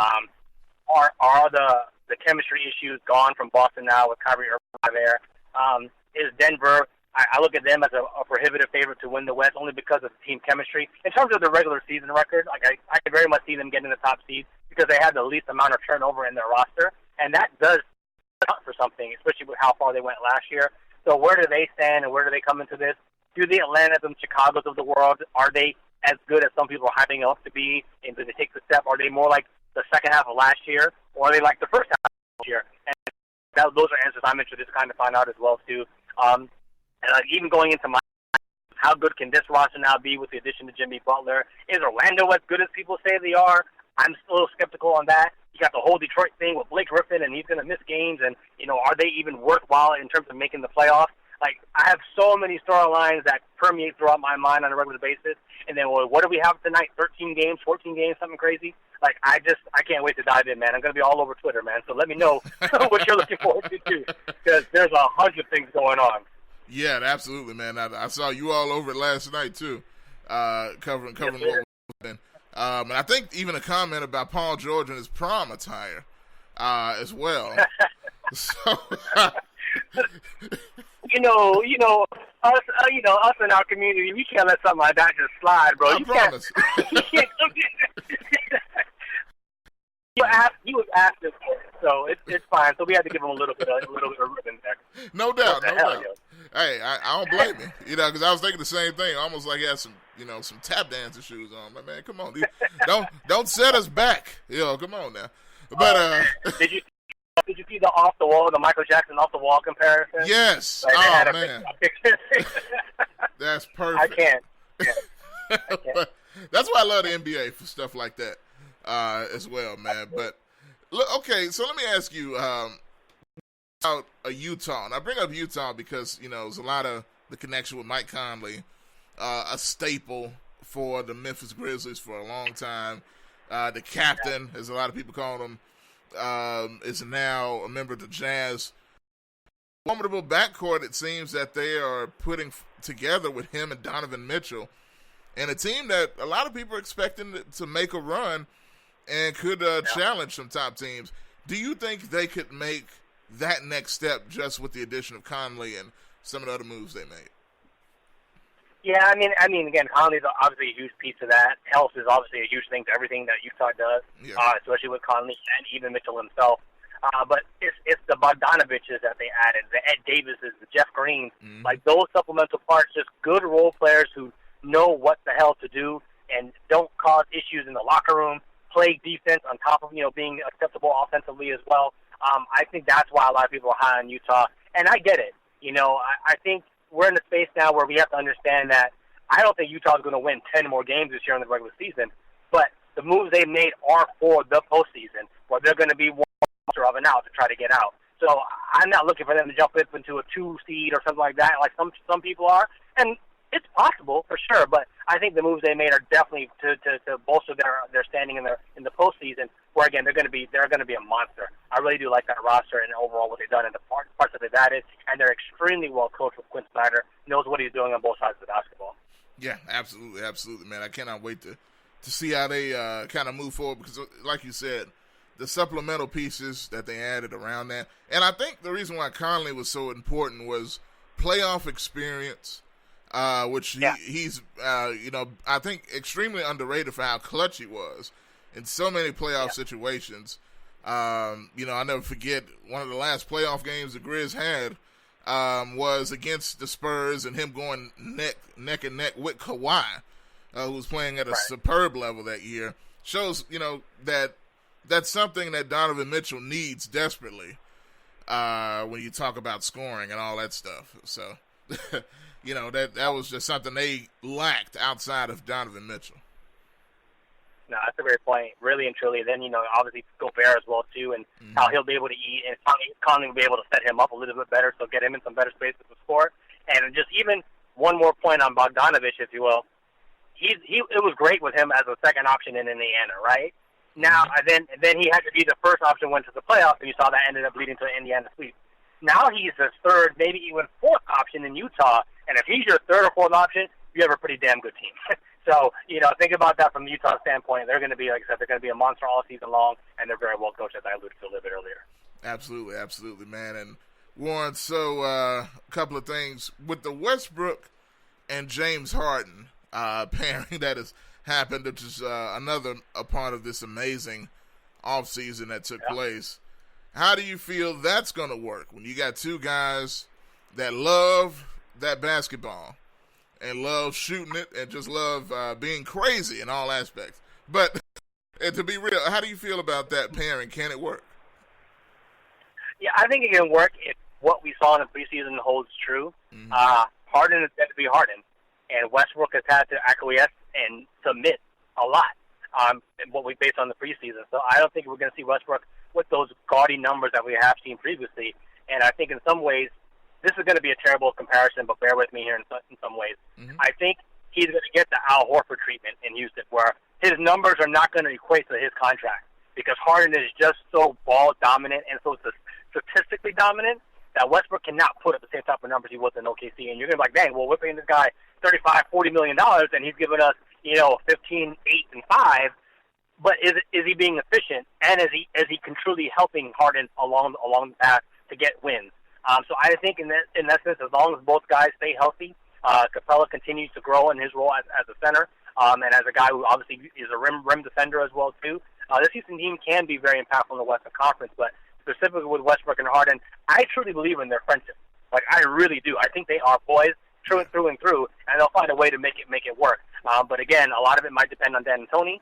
Are the chemistry issues gone from Boston now with Kyrie Irving there? Is Denver, I look at them as a prohibitive favorite to win the West only because of the team chemistry. In terms of the regular season record, I can very much see them getting the top seed because they have the least amount of turnover in their roster, and that does count for something, especially with how far they went last year. So where do they stand and where do they come into this? Do the Atlantas and Chicagos of the world, are they as good as some people are hyping up to be? And do they take the step? Are they more like the second half of last year, or are they like the first half of last year? And those are answers I'm interested to kind of find out as well, too. And even going into how good can this roster now be with the addition to Jimmy Butler? Is Orlando as good as people say they are? I'm still a little skeptical on that. You got the whole Detroit thing with Blake Griffin, and he's going to miss games, and, are they even worthwhile in terms of making the playoffs? Like, I have so many storylines that permeate throughout my mind on a regular basis. And then, what do we have tonight? 13 games, 14 games, something crazy? Like, I can't wait to dive in, man. I'm going to be all over Twitter, man. So let me know what you're looking forward to, too, because there's 100 things going on. Yeah, absolutely, man. I saw you all over it last night, too, covering what was happening. And I think even a comment about Paul George and his prom attire as well. So... us in our community, we can't let something like that just slide, bro. I promise. You was asked this, so it's fine. So we had to give him a little bit of ribbon there. No doubt, no doubt. Hey, I don't blame him, because I was thinking the same thing. Almost like he had some tap dancer shoes on. Like, man, come on, don't set us back. Come on now. But Did you see the the Michael Jackson off the wall comparison? Yes. Like, man. A picture. That's perfect. I can't. Yeah. But that's why I love the NBA for stuff like that as well, man. But look, okay, so let me ask you about Utah. And I bring up Utah because there's a lot of the connection with Mike Conley, a staple for the Memphis Grizzlies for a long time. The captain, as a lot of people call him. Is now a member of the Jazz. Formidable backcourt, it seems that they are putting together with him and Donovan Mitchell, and a team that a lot of people are expecting to make a run and could challenge some top teams. Do you think they could make that next step just with the addition of Conley and some of the other moves they made? Yeah, I mean, again, Conley's obviously a huge piece of that. Health is obviously a huge thing to everything that Utah does, especially with Conley and even Mitchell himself. But it's the Bogdanoviches that they added, the Ed Davises, the Jeff Greens, like those supplemental parts, just good role players who know what the hell to do and don't cause issues in the locker room, play defense on top of, being acceptable offensively as well. I think that's why a lot of people are high on Utah, and I get it. I think we're in a space now where we have to understand that I don't think Utah is going to win 10 more games this year in the regular season, but the moves they made are for the postseason, where they're going to be one monster of an out to try to get out. So I'm not looking for them to jump up into a 2 seed or something like that, like some people are. And it's possible for sure, but I think the moves they made are definitely to bolster their standing in the postseason. Where again they're going to be a monster. I really do like that roster and overall what they've done and the parts that they've added, and they're extremely well coached with Quinn Snyder. Knows what he's doing on both sides of the basketball. Yeah, absolutely, man. I cannot wait to see how they kind of move forward because, like you said, the supplemental pieces that they added around that, and I think the reason why Conley was so important was playoff experience. Which he's I think extremely underrated for how clutch he was in so many playoff situations. I'll never forget one of the last playoff games the Grizz had was against the Spurs and him going neck and neck with Kawhi, who was playing at a superb level that year. Shows, that that's something that Donovan Mitchell needs desperately when you talk about scoring and all that stuff. So, that was just something they lacked outside of Donovan Mitchell. No, that's a great point, really and truly. Then, obviously Gobert as well, too, and how he'll be able to eat, and Conley will be able to set him up a little bit better, so get him in some better spaces to score. And just even one more point on Bogdanovich, if you will. It was great with him as a second option in Indiana, right? Now, then he had to be the first option, went to the playoffs, and you saw that ended up leading to an Indiana sweep. Now he's the third, maybe even fourth option in Utah, and if he's your third or fourth option, you have a pretty damn good team. So, think about that from the Utah standpoint. They're going to be, like I said, they're going to be a monster all season long, and they're very well coached, as I alluded to a little bit earlier. Absolutely, absolutely, man. And Warren, so a couple of things. With the Westbrook and James Harden pairing that has happened, which is another a part of this amazing offseason that took place, how do you feel that's going to work when you got two guys that love that basketball and love shooting it and just love being crazy in all aspects? But and to be real, how do you feel about that pairing? Can it work? Yeah, I think it can work if what we saw in the preseason holds true. Mm-hmm. Harden is going to be Harden, and Westbrook has had to acquiesce and submit a lot what we based on the preseason. So I don't think we're going to see Westbrook with those gaudy numbers that we have seen previously. And I think in some ways, this is going to be a terrible comparison, but bear with me here in some ways. Mm-hmm. I think he's going to get the Al Horford treatment in Houston, where his numbers are not going to equate to his contract, because Harden is just so ball dominant and so statistically dominant that Westbrook cannot put up the same type of numbers he was in OKC. And you're going to be like, dang, well, we're paying this guy $35-40 million, and he's giving us 15, 8, and 5. But is he being efficient, and is he truly helping Harden along the path to get wins? So I think in that sense, as long as both guys stay healthy, Capella continues to grow in his role as a center, and as a guy who obviously is a rim defender as well too. This Houston team can be very impactful in the Western Conference, but specifically with Westbrook and Harden, I truly believe in their friendship. Like, I really do. I think they are boys through and through, and they'll find a way to make it work. But again, a lot of it might depend on D'Antoni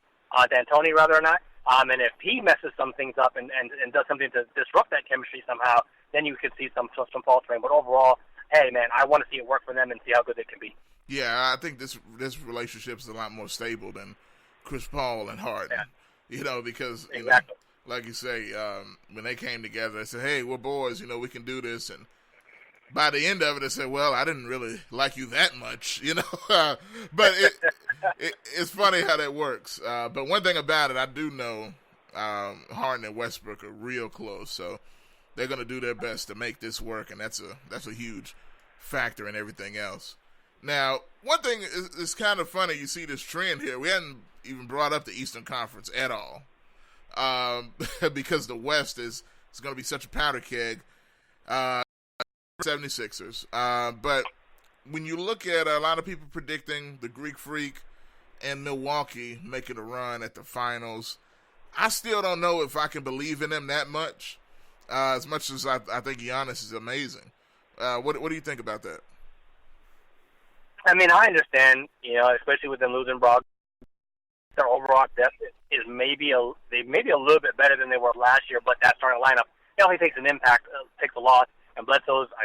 rather or not. And if he messes some things up and does something to disrupt that chemistry somehow, then you could see some faltering. But overall, hey man, I want to see it work for them and see how good it can be. Yeah, I think this relationship is a lot more stable than Chris Paul and Harden. Yeah. Because exactly. Like you say, when they came together, they said, "Hey, we're boys. We can do this." And by the end of it, they said, "Well, I didn't really like you that much," But it's funny how that works. But one thing about it, I do know Harden and Westbrook are real close, so they're going to do their best to make this work, and that's a huge factor in everything else. Now, one thing is kind of funny. You see this trend here. We hadn't even brought up the Eastern Conference at all, because the West is going to be such a powder keg. 76ers. But when you look at a lot of people predicting the Greek Freak and Milwaukee making a run at the finals, I still don't know if I can believe in them that much. As much as I think Giannis is amazing. What do you think about that? I mean, I understand, especially with them losing Brogdon, their overall depth is maybe a little bit better than they were last year, but that starting lineup definitely takes an impact, takes a loss. And Bledsoe's, I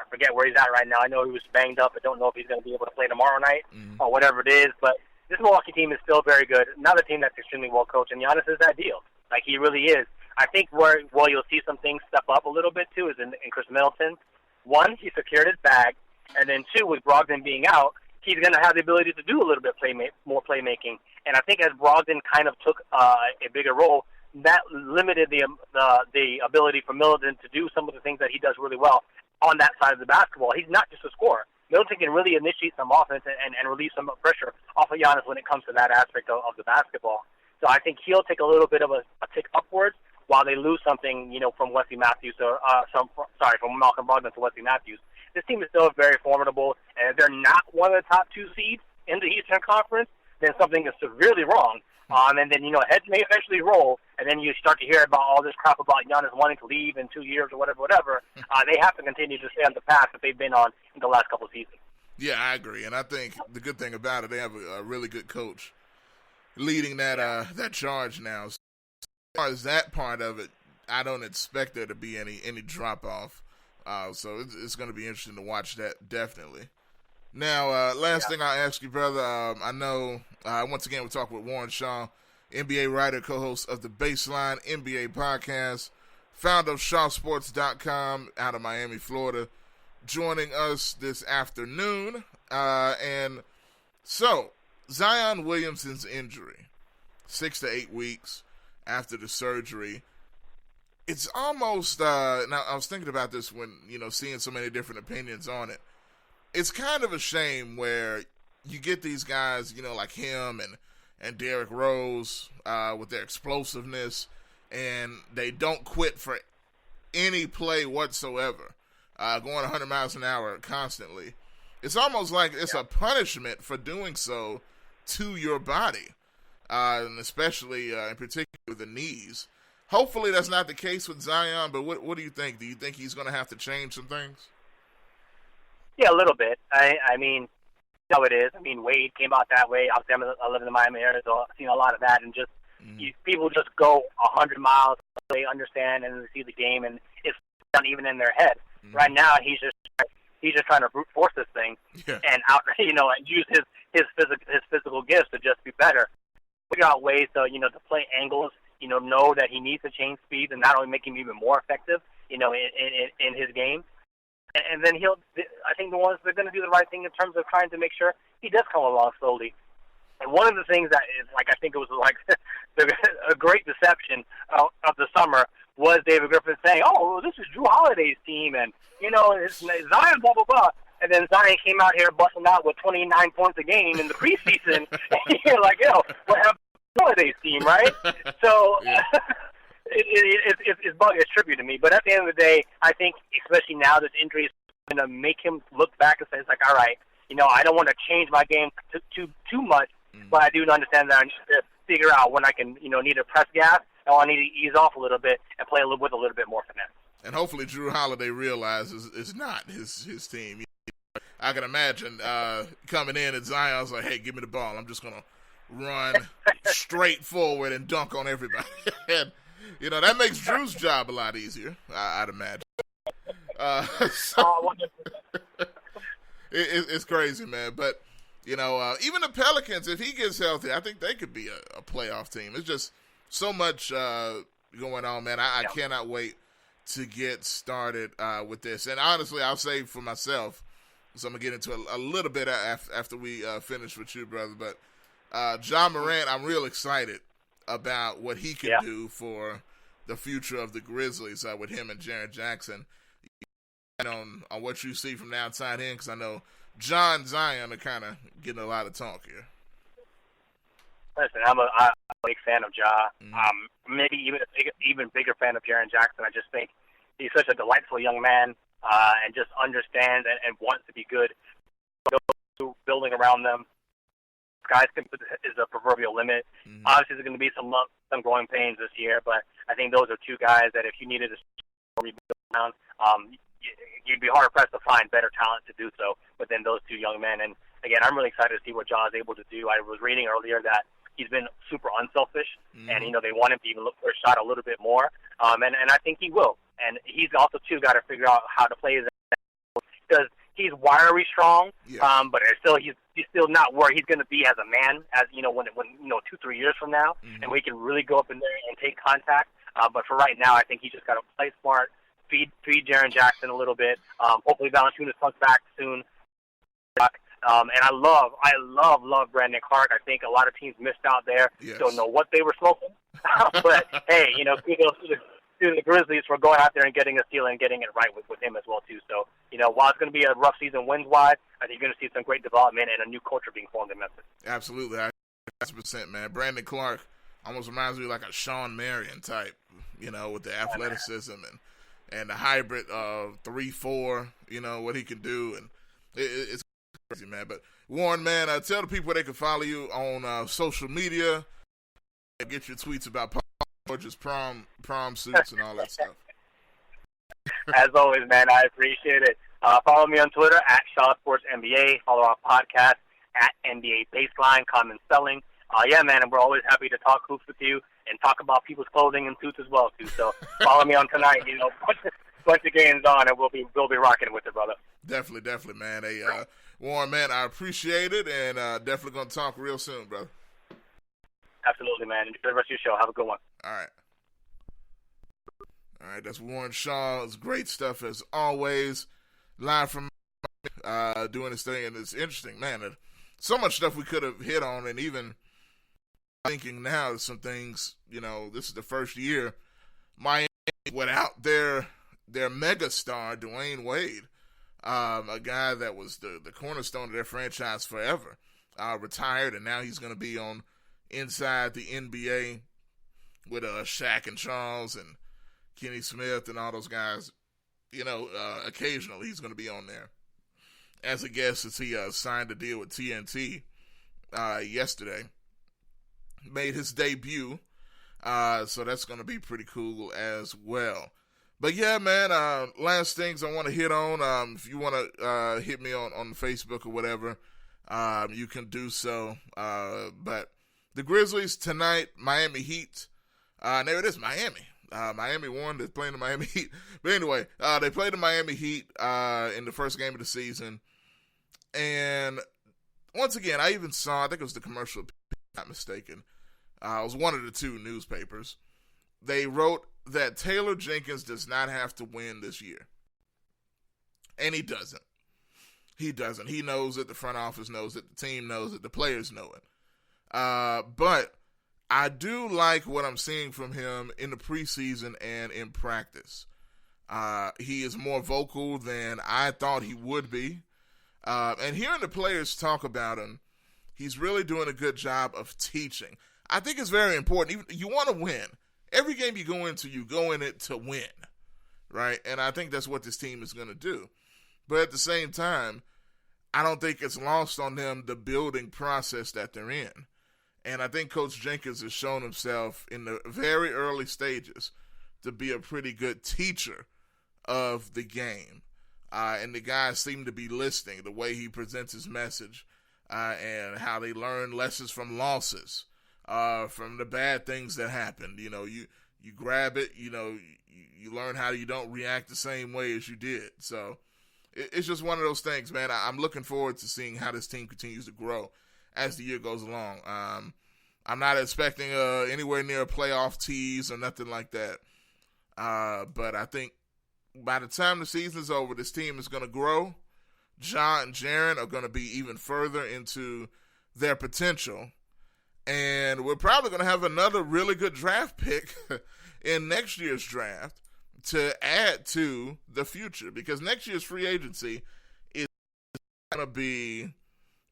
forget where he's at right now. I know he was banged up. I don't know if he's going to be able to play tomorrow night or whatever it is. But this Milwaukee team is still very good. Another team that's extremely well coached, and Giannis is that deal. Like, he really is. I think where you'll see some things step up a little bit too is in Chris Middleton. One, he secured his bag, and then two, with Brogdon being out, he's going to have the ability to do a little bit more playmaking. And I think as Brogdon kind of took a bigger role, that limited the ability for Middleton to do some of the things that he does really well on that side of the basketball. He's not just a scorer. Middleton can really initiate some offense and relieve some pressure off of Giannis when it comes to that aspect of the basketball. So I think he'll take a little bit of a tick upwards while they lose something, from Wesley Matthews from Malcolm Brogdon to Wesley Matthews. This team is still very formidable, and if they're not one of the top two seeds in the Eastern Conference, then something is severely wrong. And then, heads may eventually roll, and then you start to hear about all this crap about Giannis wanting to leave in 2 years or whatever. They have to continue to stay on the path that they've been on in the last couple of seasons. Yeah, I agree. And I think the good thing about it, they have a really good coach leading that charge now. So as far as that part of it, I don't expect there to be any drop-off. So it's going to be interesting to watch that, definitely. Now, last thing I'll ask you, brother, I know, once again, we're talking with Warren Shaw, NBA writer, co-host of the Baseline NBA podcast, founder of ShawSports.com out of Miami, Florida, joining us this afternoon. And so, Zion Williamson's injury, 6 to 8 weeks. after the surgery. It's almost now I was thinking about this when, seeing so many different opinions on it. It's kind of a shame where you get these guys, like him and Derrick Rose with their explosiveness, and they don't quit for any play whatsoever, going 100 miles an hour constantly. It's almost like it's a punishment for doing so to your body, and especially in particular with the knees. Hopefully that's not the case with Zion, but what do you think? Do you think he's going to have to change some things? Yeah, a little bit. I mean, how it is. I mean, Wade came out that way. Obviously, I live in the Miami area, so I've seen a lot of that. And just people just go 100 miles. They understand and they see the game, and it's not even in their head. Right now, he's just trying to brute force this thing and and use his physical gifts to just be better. Figure out ways to to play angles. Know that he needs to change speeds and not only make him even more effective. In his game. And then I think the ones that are going to do the right thing in terms of trying to make sure he does come along slowly. And one of the things that is, I think it was a great deception of the summer was David Griffin saying, "Oh, well, this is Drew Holiday's team, and it's Zion, blah blah blah." And then Zion came out here busting out with 29 points a game in the preseason. And you're like, what happened to Holiday's team, right? So. It's trippy to me, but at the end of the day, I think, especially now, this injury is going to make him look back and say, it's like, all right, I don't want to change my game too much, but I do understand that I need to figure out when I can, need to press gas, or I need to ease off a little bit and play with a little bit more finesse. And hopefully Drew Holiday realizes it's not his team. I can imagine coming in and Zion's like, hey, give me the ball. I'm just going to run straight forward and dunk on everybody. And, that makes Drew's job a lot easier, I'd imagine. It's crazy, man. But, even the Pelicans, if he gets healthy, I think they could be a playoff team. It's just so much going on, man. I cannot wait to get started with this. And honestly, I'll say for myself, so I'm going to get into a little bit after we finish with you, brother. But Ja Morant, I'm real excited about what he can do for the future of the Grizzlies with him and Jaren Jackson. On what you see from the outside in, because I know John and Zion are kind of getting a lot of talk here. Listen, I'm a big fan of Ja. Maybe even bigger fan of Jaren Jackson. I just think he's such a delightful young man and just understands and wants to be good. Building around them. Guys is a proverbial limit. Obviously, there's going to be some growing pains this year, but I think those are two guys that if you needed to rebuild around, you'd be hard-pressed to find better talent to do so within those two young men. And, again, I'm really excited to see what Ja is able to do. I was reading earlier that he's been super unselfish, and, they want him to even look for a shot a little bit more, and I think he will. And he's also, too, got to figure out how to play his because he's wiry strong, but he's still not where he's going to be as a man, as when 2-3 years from now, and we can really go up in there and take contact. But for right now, I think he just got to play smart, feed Jaren Jackson a little bit. Hopefully, Valanciunas comes back soon. And I love Brandon Clark. I think a lot of teams missed out there. Don't know what they were smoking, but hey, kudos to the Grizzlies for going out there and getting a steal and getting it right with him as well too. So, while it's going to be a rough season wins-wise, I think you're going to see some great development and a new culture being formed in Memphis. Absolutely, 100%, man. Brandon Clark almost reminds me like a Sean Marion type, with the athleticism and the hybrid of 3-4, what he can do, and it's crazy, man. But Warren, man, tell the people they can follow you on social media and get your tweets about George's prom suits and all that stuff. As always, man, I appreciate it. Follow me on Twitter at ShawSportsNBA. Follow our podcast at NBA Baseline, Common Spelling. Yeah, man, and we're always happy to talk hoops with you and talk about people's clothing and suits as well, too. So follow me on tonight. Bunch of games on, and we'll be rocking with it, brother. Definitely, man. Hey, Warren, man, I appreciate it, and definitely going to talk real soon, brother. Absolutely, man. Enjoy the rest of your show. Have a good one. All right, that's Warren Shaw. It's great stuff as always. Live from doing this thing, and it's interesting, man. So much stuff we could have hit on, and even thinking now some things, this is the first year Miami without their mega star, Dwayne Wade, a guy that was the cornerstone of their franchise forever, retired, and now he's going to be on inside the NBA with Shaq and Charles and Kenny Smith and all those guys. Occasionally he's going to be on there as a guest as he signed a deal with TNT yesterday. Made his debut, so that's going to be pretty cool as well. But yeah, man, last things I want to hit on, if you want to hit me on Facebook or whatever, you can do so. But the Grizzlies tonight, Miami Heat, there it is, Miami. Miami won, they're playing the Miami Heat. But anyway, they played the Miami Heat in the first game of the season. And once again, I even saw, I think it was the commercial, if I'm not mistaken. It was one of the two newspapers. They wrote that Taylor Jenkins does not have to win this year. And he doesn't. He doesn't. He knows it. The front office knows it. The team knows it. The players know it. But I do like what I'm seeing from him in the preseason and in practice. He is more vocal than I thought he would be. And hearing the players talk about him, he's really doing a good job of teaching. I think it's very important. You want to win. Every game you go into, you go in it to win, right? And I think that's what this team is going to do. But at the same time, I don't think it's lost on them the building process that they're in. And I think Coach Jenkins has shown himself in the very early stages to be a pretty good teacher of the game. And the guys seem to be listening, the way he presents his message and how they learn lessons from losses. From the bad things that happened. You grab it, you learn how you don't react the same way as you did. So it's just one of those things, man. I'm looking forward to seeing how this team continues to grow as the year goes along. I'm not expecting anywhere near a playoff tease or nothing like that. But I think by the time the season's over, this team is going to grow. Ja and Jaren are going to be even further into their potential. And we're probably going to have another really good draft pick in next year's draft to add to the future. Because next year's free agency is going to be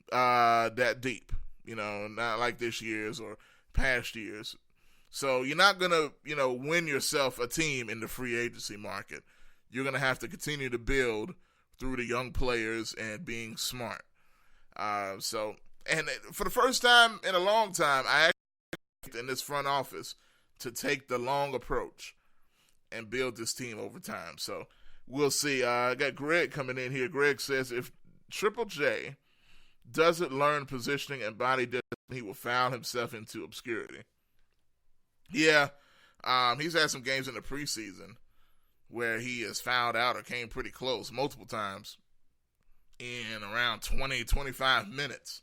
that deep. Not like this year's or past years. So you're not going to, win yourself a team in the free agency market. You're going to have to continue to build through the young players and being smart. And for the first time in a long time, I actually in this front office to take the long approach and build this team over time. So we'll see. I got Greg coming in here. Greg says if Triple J doesn't learn positioning and body discipline, he will foul himself into obscurity. Yeah, he's had some games in the preseason where he has fouled out or came pretty close multiple times in around 20, 25 minutes.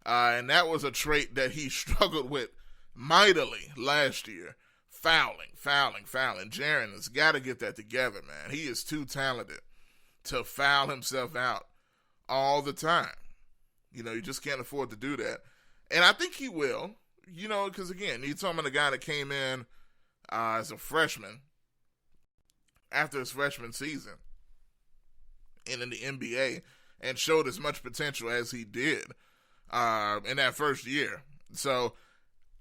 And that was a trait that he struggled with mightily last year. Fouling. Jaren has got to get that together, man. He is too talented to foul himself out all the time. You just can't afford to do that. And I think he will, because, again, you're talking about a guy that came in as a freshman after his freshman season and in the NBA and showed as much potential as he did in that first year. So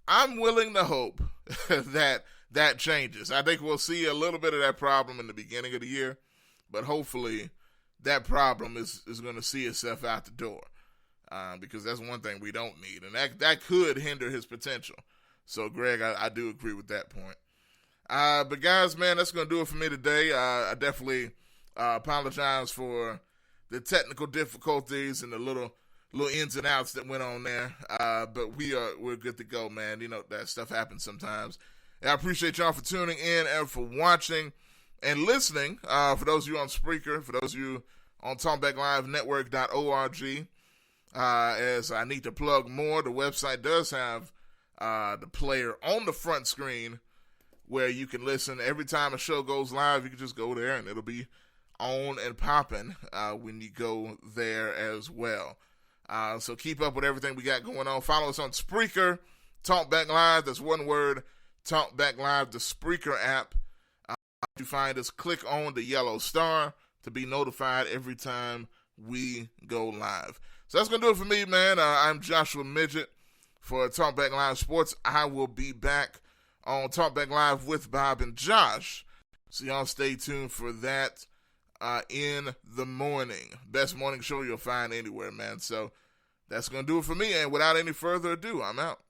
I'm willing to hope that changes. I think we'll see a little bit of that problem in the beginning of the year, but hopefully that problem is going to see itself out the door because that's one thing we don't need, and that could hinder his potential. So, Greg, I do agree with that point. But, guys, man, that's going to do it for me today. I definitely apologize for the technical difficulties and the little ins and outs that went on there. But we're good to go, man. That stuff happens sometimes. And I appreciate y'all for tuning in and for watching and listening. For those of you on Spreaker, for those of you on TalkBackLiveNetwork.org, as I need to plug more, the website does have the player on the front screen where you can listen. Every time a show goes live, you can just go there and it'll be on and popping when you go there as well. So keep up with everything we got going on. Follow us on Spreaker, TalkBack Live. That's one word, TalkBack Live, the Spreaker app. You find us, click on the yellow star to be notified every time we go live. So that's going to do it for me, man. I'm Joshua Midget for TalkBack Live Sports. I will be back on TalkBack Live with Bob and Josh. So y'all stay tuned for that in the morning. Best morning show you'll find anywhere, man. So that's going to do it for me. And without any further ado, I'm out.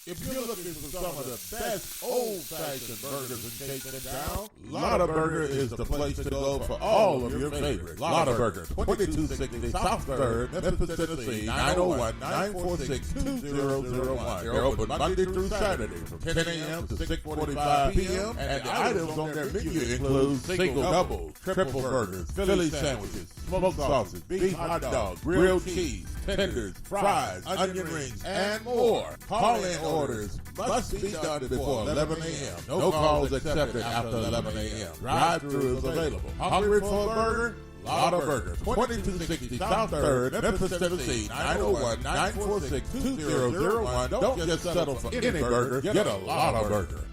If you're looking for some of the best old-fashioned burgers and cakes in town, Lotta Burger is the place to go for all of your favorites. Lotta Burger, 2260 South 3rd, Memphis, Tennessee, 901-946-2001. They're open Monday through Saturday from 10 a.m. to 6:45 p.m. And the items on their menu include single, double, triple burgers, Philly sandwiches, smoked sausage, beef hot dog, grilled cheese, tenders, fries, onion rings, and more. Call in orders must be done before 11 a.m. No calls accepted after 11 a.m. Drive-thru is available. Hungry for a burger? Lotta Burger, 2260 South 3rd, Memphis, Tennessee, 901-946-2001. Don't just settle for any burger. Get a Lotta Burger.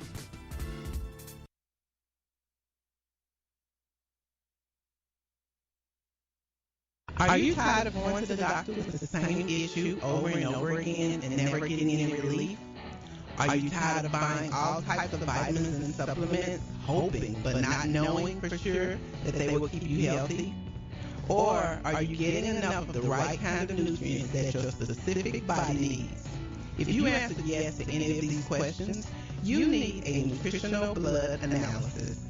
Are you tired of going to the doctor with the same issue over and over again and never getting any relief? Are you tired of buying all types of vitamins and supplements, hoping but not knowing for sure that they will keep you healthy? Or are you getting enough of the right kind of nutrients that your specific body needs? If you answered yes to any of these questions, you need a nutritional blood analysis.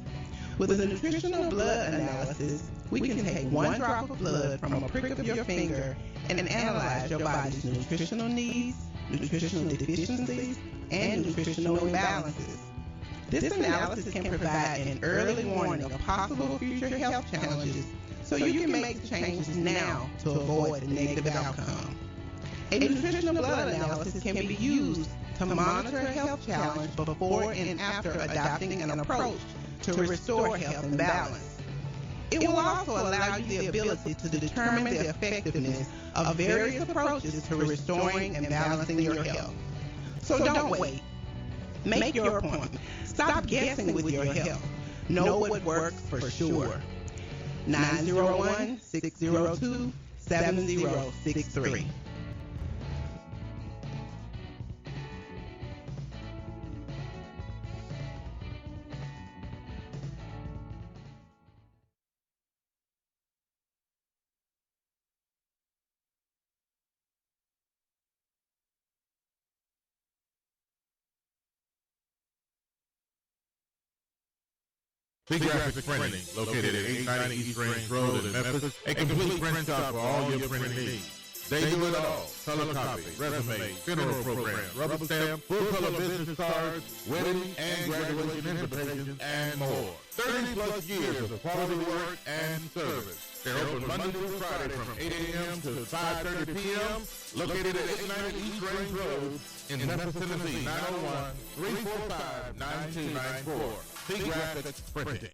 With a nutritional blood analysis, we can take one drop of blood from a prick of your finger and analyze your body's nutritional needs, nutritional deficiencies, and nutritional imbalances. This analysis can provide an early warning of possible future health challenges so you can make the changes now to avoid the negative outcome. A nutritional blood analysis can be used to monitor a health challenge before and after adopting an approach to restore health and balance. It will also allow you the ability to determine the effectiveness of various approaches to restoring and balancing your health. So don't wait. Make your appointment. Stop guessing with your health. Know what works for sure. 901-602-7063. C Graphic Printing, located at 890 East Range Road in Memphis, a complete print shop for all your printing needs. They do it all: color copy, resume, funeral programs, rubber stamp, full color business cards, wedding and graduation invitations, and more. 30 plus years of quality work and service. They're open Monday through Friday from 8 a.m. to 5:30 p.m. Located at 890 East Range Road in Memphis, Tennessee, 901-345-9294. C Graphics Printing.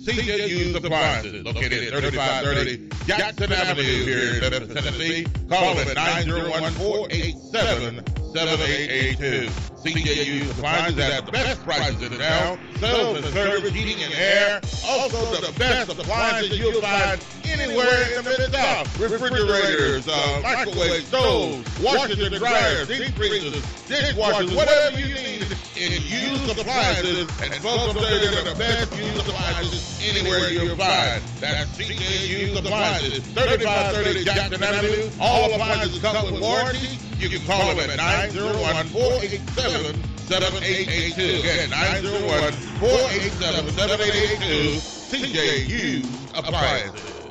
CJU Appliances, located at 3530 Jackson Avenue here in Memphis, Tennessee. Call them at 901-487-7882. CJU Appliances has the best prices in town. Sales and service, heating and air. Also the best appliances you'll find anywhere in the Mid-South. Refrigerators, microwave stoves, washers and dryers, deep freezers, dishwashers, whatever you need in used appliances. And folks will say they're the best used appliances anywhere you'll find. That's CJU Appliances, 3530 Jackson Avenue. All appliances come with warranty. You can call them at 901-487-7882. Again, 901-487-7882. CJU Appliances.